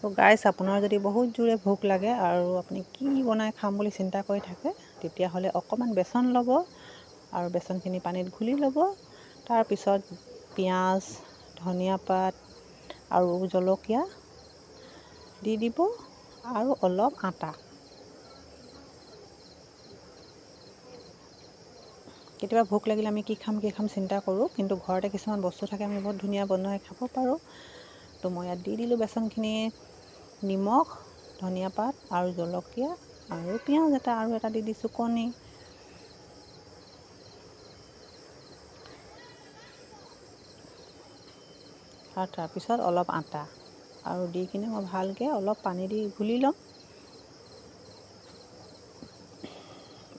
তো গাইছ, আপোনাৰ যদি বহুত জোৰে ভোক লাগে আৰু আপুনি কি বনাই খাম বুলি চিন্তা কৰি থাকে, তেতিয়াহ'লে অকণমান বেচন ল'ব আৰু বেচনখিনি পানীত ঘুলি ল'ব। তাৰপিছত পিঁয়াজ, ধনিয়া পাত আৰু জলকীয়া দি দিব আৰু অলপ আটা। কেতিয়াবা ভোক লাগিলে আমি কি খাম চিন্তা কৰোঁ, কিন্তু ঘৰতে কিছুমান বস্তু থাকে আমি বহুত ধুনীয়া বনাই খাব পাৰোঁ। তো মই ইয়াত দি দিলোঁ বেচনখিনি, নিমখ, ধনিয়া পাত আৰু জলকীয়া আৰু পিঁয়াজ এটা আৰু এটা দি দিছোঁ কণী। আৰু তাৰপিছত অলপ আটা আৰু দি কিনে মই ভালকৈ অলপ পানী দি ঘুলি ল'ম।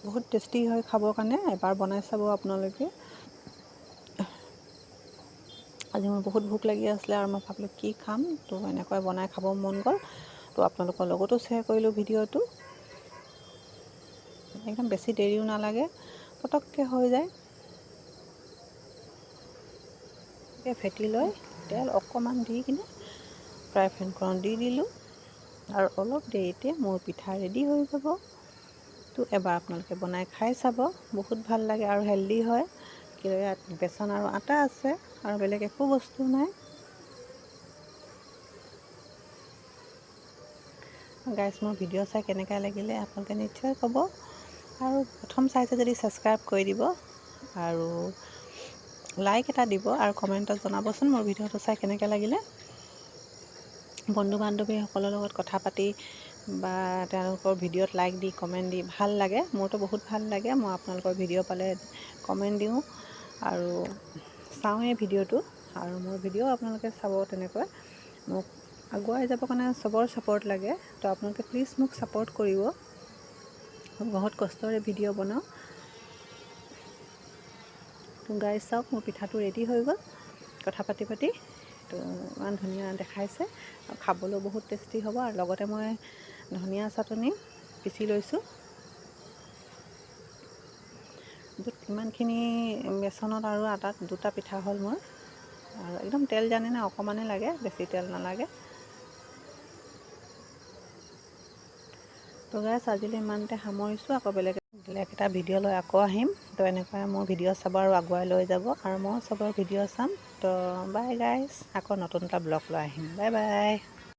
বহুত টেষ্টি হয় খাবৰ কাৰণে, এবাৰ বনাই চাব আপোনালোকে। আজি মোৰ বহুত ভোক লাগি আছিলে আৰু মই ভাবিলোঁ কি খাম, তো এনেকৈ বনাই খাব মন গ'ল। তো আপোনালোকৰ লগতো শ্বেয়াৰ কৰিলোঁ ভিডিঅ'টো। একদম বেছি দেৰিও নালাগে, পটককৈ হৈ যায়। ফেটি লৈ তেল অকণমান দি কিনে ফ্ৰাই পেনখনত দি দিলোঁ আৰু অলপ দেৰিতে মোৰ পিঠা ৰেডি হৈ যাব। তো এবাৰ আপোনালোকে বনাই খাই চাব, বহুত ভাল লাগে আৰু হেল্ডি হয়। কিন্তু ইয়াত বেচন আৰু আটা আছে আৰু বেলেগ একো বস্তু নাই। গাইছ, মোৰ ভিডিঅ' চাই কেনেকৈ লাগিলে আপোনালোকে নিশ্চয় ক'ব, আৰু প্ৰথম চাইছে যদি ছাবস্ক্ৰাইব কৰি দিব আৰু লাইক এটা দিব আৰু কমেণ্টত জনাবচোন মোৰ ভিডিঅ'টো চাই কেনেকৈ লাগিলে। বন্ধু বান্ধৱীসকলৰ লগত কথা পাতি বা তেওঁলোকৰ ভিডিঅ'ত লাইক দি কমেণ্ট দি ভাল লাগে, মোৰতো বহুত ভাল লাগে। মই আপোনালোকৰ ভিডিঅ' পালে কমেণ্ট দিওঁ আৰু চাওঁৱেই ভিডিঅ'টো, আৰু মোৰ ভিডিঅ' আপোনালোকে চাব। তেনেকৈ মোক আগুৱাই যাবৰ কাৰণে চবৰ ছাপোৰ্ট লাগে। তো আপোনালোকে প্লিজ মোক ছাপোৰ্ট কৰিব। বহুত কষ্টৰে ভিডিঅ' বনাওঁ। তো গাইছ, চাওক মোৰ পিঠাটো ৰেডি হৈ গ'ল কথা পাতি পাতি। তো ইমান ধুনীয়া দেখাইছে আৰু খাবলৈও বহুত টেষ্টি হ'ব। আৰু লগতে মই ধনিয়া চাটনি পিচি লৈছোঁ। ইমানখিনি বেচনত আৰু আটাত দুটা পিঠা হ'ল মোৰ, আৰু একদম তেল জানে না, অকণমানেই লাগে, বেছি তেল নালাগে। তো গাইছ, আজিলৈ ইমানতে সামৰিছোঁ। আকৌ বেলেগ এটা ভিডিঅ' লৈ আকৌ আহিম। তো এনেকুৱাই মোৰ ভিডিঅ' চাব আৰু আগুৱাই লৈ যাব, আৰু মই চবৰ ভিডিঅ' চাম। তো বাই গাইছ, আকৌ নতুন এটা ব্লগ লৈ আহিম। Bye bye.